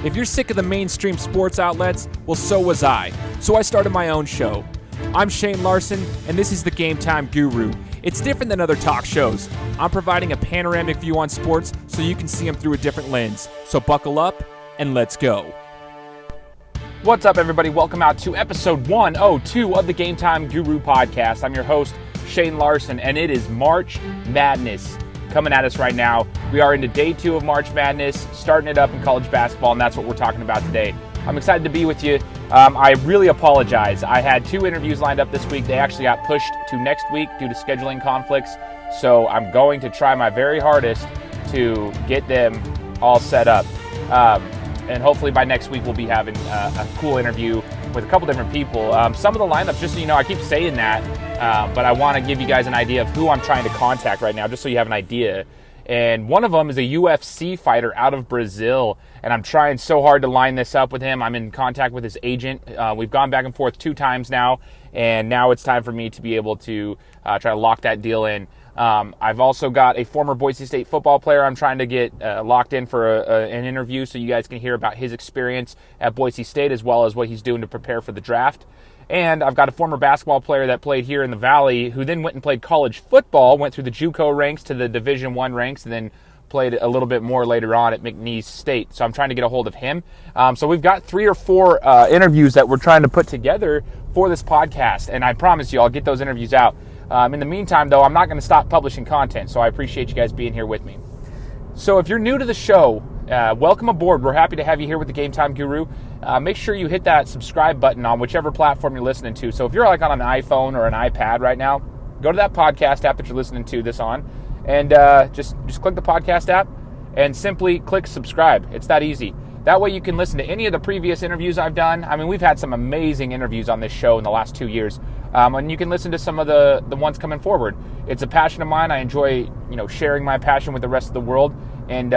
If you're sick of the mainstream sports outlets, well, so was I. So I started my own show. I'm Shane Larson, and this is the Game Time Guru. It's different than other talk shows. I'm providing a panoramic view on sports so you can see them through a different lens. So buckle up, and let's go. What's up, everybody? Welcome out to episode 102 of the Game Time Guru podcast. I'm your host, Shane Larson, and it is March Madness coming at us right now. We are into day 2 of March Madness, starting it up in college basketball, and that's what we're talking about today. I'm excited to be with you. I really apologize. I had 2 interviews lined up this week. They actually got pushed to next week due to scheduling conflicts, so I'm going to try my very hardest to get them all set up. And hopefully by next week we'll be having a cool interview with a couple different people. Some of the lineups, just so you know, I keep saying that, but I want to give you guys an idea of who I'm trying to contact right now, just so you have an idea. And one of them is a UFC fighter out of Brazil, and I'm trying so hard to line this up with him. I'm in contact with his agent. We've gone back and forth 2 times now, and now it's time for me to be able to try to lock that deal in. I've also got a former Boise State football player I'm trying to get locked in for an interview so you guys can hear about his experience at Boise State as well as what he's doing to prepare for the draft. And I've got a former basketball player that played here in the Valley who then went and played college football, went through the JUCO ranks to the Division I ranks, and then played a little bit more later on at McNeese State. So I'm trying to get a hold of him. So we've got 3 or 4 interviews that we're trying to put together for this podcast, and I promise you I'll get those interviews out. In the meantime, though, I'm not going to stop publishing content, so I appreciate you guys being here with me. So if you're new to the show, welcome aboard. We're happy to have you here with the Game Time Guru. Make sure you hit that subscribe button on whichever platform you're listening to. So if you're like on an iPhone or an iPad right now, go to that podcast app that you're listening to this on, and just click the podcast app and simply click subscribe. It's that easy. That way you can listen to any of the previous interviews I've done. I mean, we've had some amazing interviews on this show in the last 2 years. And you can listen to some of the ones coming forward. It's a passion of mine. I enjoy, sharing my passion with the rest of the world. And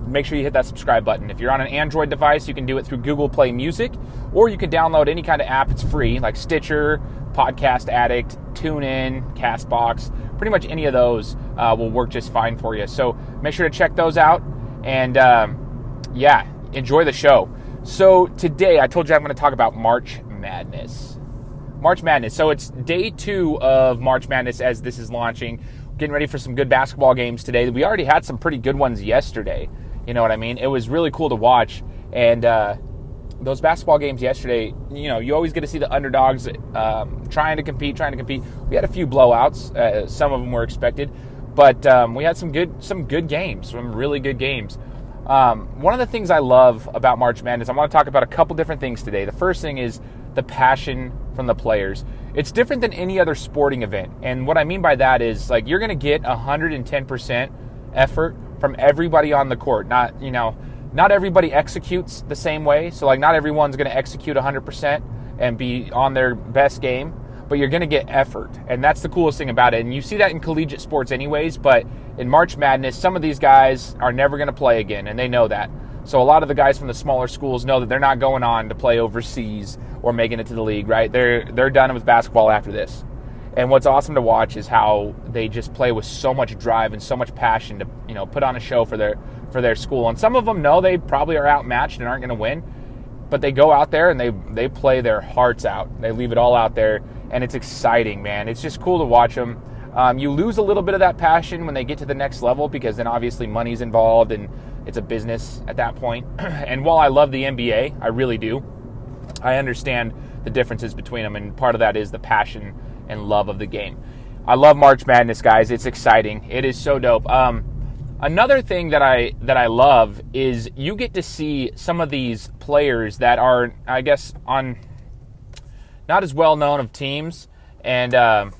make sure you hit that subscribe button. If you're on an Android device, you can do it through Google Play Music, or you can download any kind of app. It's free, like Stitcher, Podcast Addict, TuneIn, CastBox. Pretty much any of those will work just fine for you. So make sure to check those out. And enjoy the show. So today, I told you I'm going to talk about March Madness. March Madness. So it's day 2 of March Madness as this is launching. Getting ready for some good basketball games today. We already had some pretty good ones yesterday. You know what I mean? It was really cool to watch. And those basketball games yesterday, you always get to see the underdogs trying to compete. We had a few blowouts. Some of them were expected. But we had some good games, some really good games. One of the things I love about March Madness, I want to talk about a couple different things today. The first thing is the passion from the players. It's different than any other sporting event. And what I mean by that is, like, you're going to get 110% effort from everybody on the court. Not everybody executes the same way. So, like, not everyone's going to execute 100% and be on their best game, but you're going to get effort. And that's the coolest thing about it. And you see that in collegiate sports anyways, but in March Madness, some of these guys are never going to play again, and they know that. So a lot of the guys from the smaller schools know that they're not going on to play overseas or making it to the league, right? They're done with basketball after this. And what's awesome to watch is how they just play with so much drive and so much passion to, put on a show for their school. And some of them know they probably are outmatched and aren't going to win, but they go out there and they play their hearts out. They leave it all out there, and it's exciting, man. It's just cool to watch them. You lose a little bit of that passion when they get to the next level, because then obviously money's involved and it's a business at that point. And while I love the NBA, I really do, I understand the differences between them, and part of that is the passion and love of the game. I love March Madness, guys. It's exciting. It is so dope. Another thing that I love is you get to see some of these players that are, I guess, on not as well known of teams, and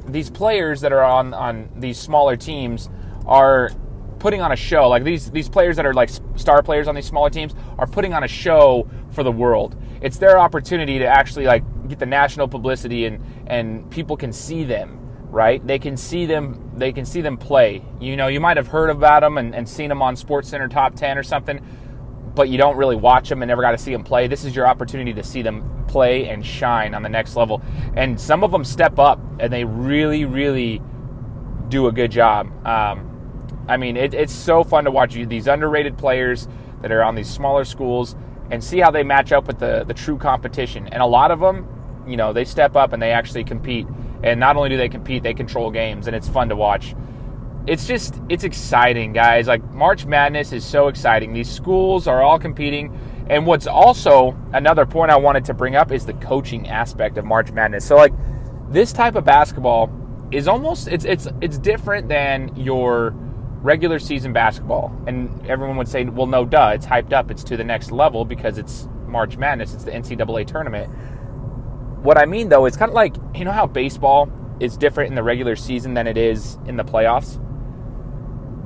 these players that are on these smaller teams are putting on a show. Like these players that are like star players on these smaller teams are putting on a show for the world. It's their opportunity to actually like get the national publicity, and people can see them, right? They can see them play. You might have heard about them and seen them on SportsCenter Top 10 or something, but you don't really watch them and never got to see them play. This is your opportunity to see them play and shine on the next level. And some of them step up, and they really, really do a good job. I mean, it's so fun to watch these underrated players that are on these smaller schools and see how they match up with the true competition. And a lot of them, they step up and they actually compete. And not only do they compete, they control games, and it's fun to watch. It's exciting, guys. Like, March Madness is so exciting. These schools are all competing. And what's also another point I wanted to bring up is the coaching aspect of March Madness. So, like, this type of basketball is almost, it's different than your regular season basketball. And everyone would say, well, no, duh, it's hyped up. It's to the next level because it's March Madness. It's the NCAA Tournament. What I mean, though, is kind of like, how baseball is different in the regular season than it is in the playoffs?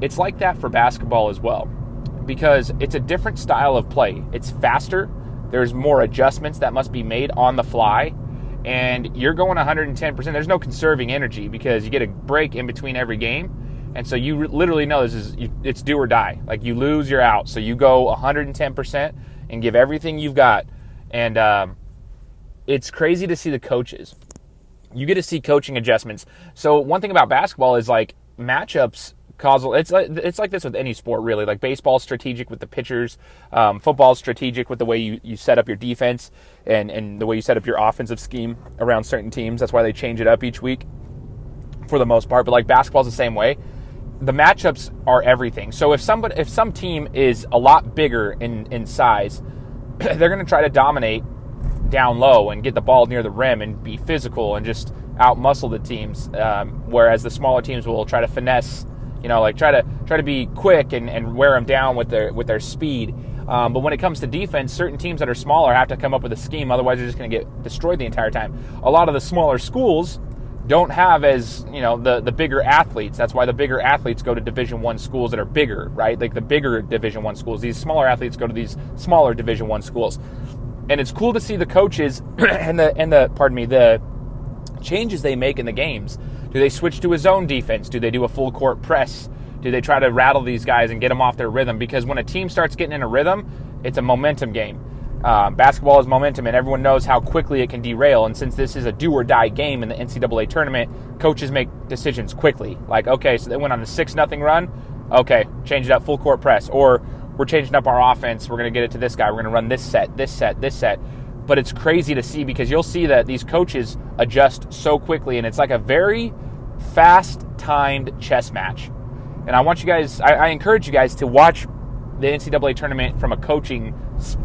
It's like that for basketball as well, because it's a different style of play. It's faster. There's more adjustments that must be made on the fly, and you're going 110%. There's no conserving energy because you get a break in between every game, and so you literally know it's do or die. Like, you lose, you're out. So you go 110% and give everything you've got, and it's crazy to see the coaches. You get to see coaching adjustments. So one thing about basketball is, like, matchups it's like this with any sport, really. Like, baseball's strategic with the pitchers, football's strategic with the way you set up your defense and the way you set up your offensive scheme around certain teams. That's why they change it up each week for the most part. But, like, basketball's the same way. The matchups are everything. So if some team is a lot bigger in size, they're going to try to dominate down low and get the ball near the rim and be physical and just out-muscle the teams, whereas the smaller teams will try to finesse, try to be quick and wear them down with their speed. But when it comes to defense, certain teams that are smaller have to come up with a scheme, otherwise they're just going to get destroyed the entire time. A lot of the smaller schools don't have the bigger athletes. That's why the bigger athletes go to Division I schools that are bigger, right? Like the bigger Division I schools. These smaller athletes go to these smaller Division I schools. And it's cool to see the coaches and the changes they make in the games. Do they switch to a zone defense? Do they do a full court press? Do they try to rattle these guys and get them off their rhythm? Because when a team starts getting in a rhythm, it's a momentum game. Basketball is momentum, and everyone knows how quickly it can derail. And since this is a do-or-die game in the NCAA tournament, coaches make decisions quickly. Like, okay, so they went on a 6-0 run. Okay, change it up, full court press. Or we're changing up our offense. We're going to get it to this guy. We're going to run this set, this set, this set. But it's crazy to see because you'll see that these coaches adjust so quickly, and it's like a very fast-timed chess match. And I encourage you guys to watch the NCAA tournament from a coaching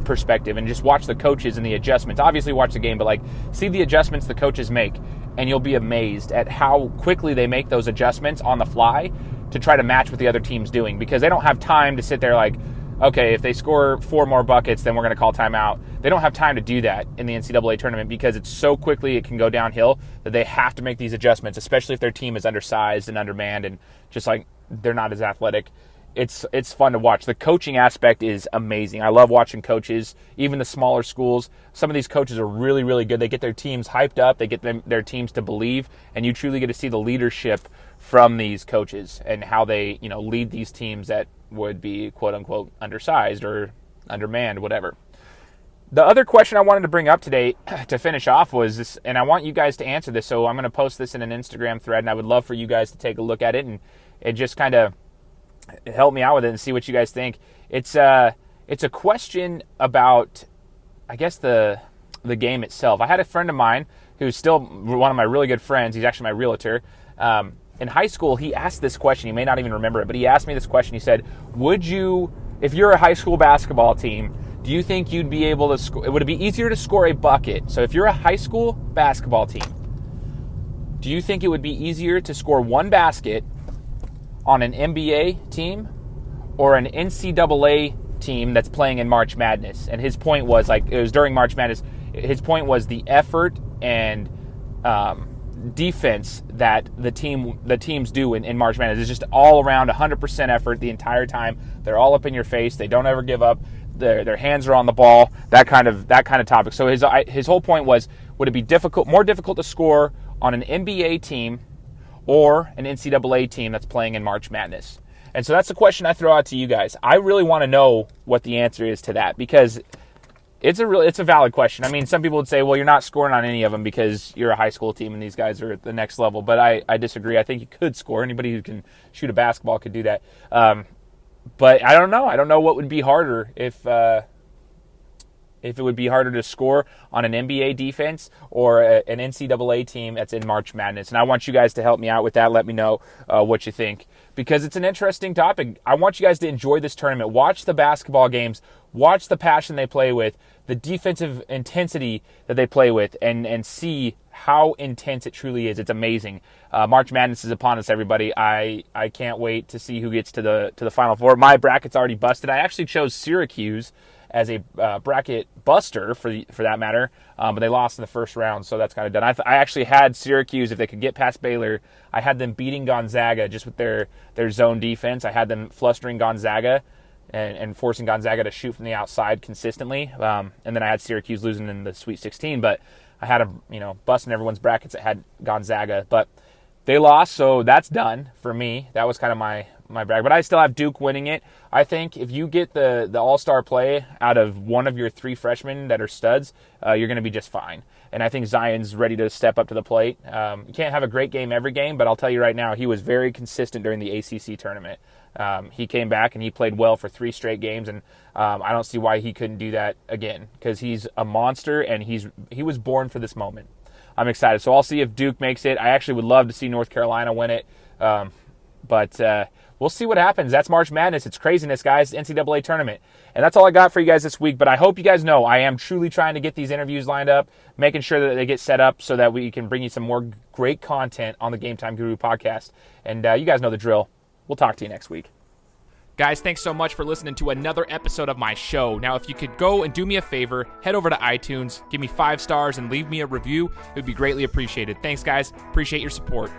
perspective and just watch the coaches and the adjustments. Obviously watch the game, but like see the adjustments the coaches make, and you'll be amazed at how quickly they make those adjustments on the fly to try to match what the other team's doing, because they don't have time to sit there like, okay, if they score 4 more buckets, then we're going to call timeout. They don't have time to do that in the NCAA tournament because it's so quickly it can go downhill that they have to make these adjustments, especially if their team is undersized and undermanned and just like they're not as athletic. It's fun to watch. The coaching aspect is amazing. I love watching coaches, even the smaller schools. Some of these coaches are really, really good. They get their teams hyped up. They get their teams to believe, and you truly get to see the leadership from these coaches and how they, lead these teams that would be quote unquote undersized or undermanned, whatever. The other question I wanted to bring up today to finish off was this, and I want you guys to answer this. So I'm going to post this in an Instagram thread, and I would love for you guys to take a look at it and just kind of help me out with it and see what you guys think. It's a question about, I guess, the game itself. I had a friend of mine who's still one of my really good friends. He's actually my realtor. In high school, he asked this question. You may not even remember it, but he asked me this question. He said, if you're a high school basketball team, do you think you'd be able to score? Would it be easier to score a bucket? So if you're a high school basketball team, do you think it would be easier to score one basket on an NBA team or an NCAA team that's playing in March Madness? And his point was, it was during March Madness, his point was the effort and defense that the teams do in March Madness is just all around 100% effort the entire time. They're all up in your face. They don't ever give up. Their hands are on the ball. That kind of topic. So his whole point was, would it be more difficult to score on an NBA team or an NCAA team that's playing in March Madness? And so that's the question I throw out to you guys. I really want to know what the answer is to that, because it's a valid question. I mean, some people would say, well, you're not scoring on any of them because you're a high school team and these guys are at the next level. But I disagree. I think you could score. Anybody who can shoot a basketball could do that. But I don't know. I don't know what would be harder if it would be harder to score on an NBA defense or an NCAA team that's in March Madness. And I want you guys to help me out with that. Let me know what you think, because it's an interesting topic. I want you guys to enjoy this tournament. Watch the basketball games. Watch the passion they play with, the defensive intensity that they play with, and see how intense it truly is. It's amazing. March Madness is upon us, everybody. I can't wait to see who gets to the Final Four. My bracket's already busted. I actually chose Syracuse as a bracket buster for that matter, but they lost in the first round, so that's kind of done. I actually had Syracuse, if they could get past Baylor. I had them beating Gonzaga just with their zone defense. I had them flustering Gonzaga and forcing Gonzaga to shoot from the outside consistently, and then I had Syracuse losing in the Sweet 16, but I had them, busting everyone's brackets that had Gonzaga, but they lost, so that's done for me. That was kind of my brag, but I still have Duke winning it. I think if you get the all-star play out of one of your 3 freshmen that are studs, you're going to be just fine. And I think Zion's ready to step up to the plate. You can't have a great game every game, but I'll tell you right now, he was very consistent during the ACC tournament. He came back and he played well for 3 straight games, and I don't see why he couldn't do that again, because he's a monster and he was born for this moment. I'm excited. So I'll see if Duke makes it. I actually would love to see North Carolina win it, but we'll see what happens. That's March Madness. It's craziness, guys. NCAA Tournament. And that's all I got for you guys this week. But I hope you guys know I am truly trying to get these interviews lined up, making sure that they get set up so that we can bring you some more great content on the Game Time Guru podcast. And you guys know the drill. We'll talk to you next week. Guys, thanks so much for listening to another episode of my show. Now, if you could go and do me a favor, head over to iTunes, give me 5 stars, and leave me a review, it would be greatly appreciated. Thanks, guys. Appreciate your support.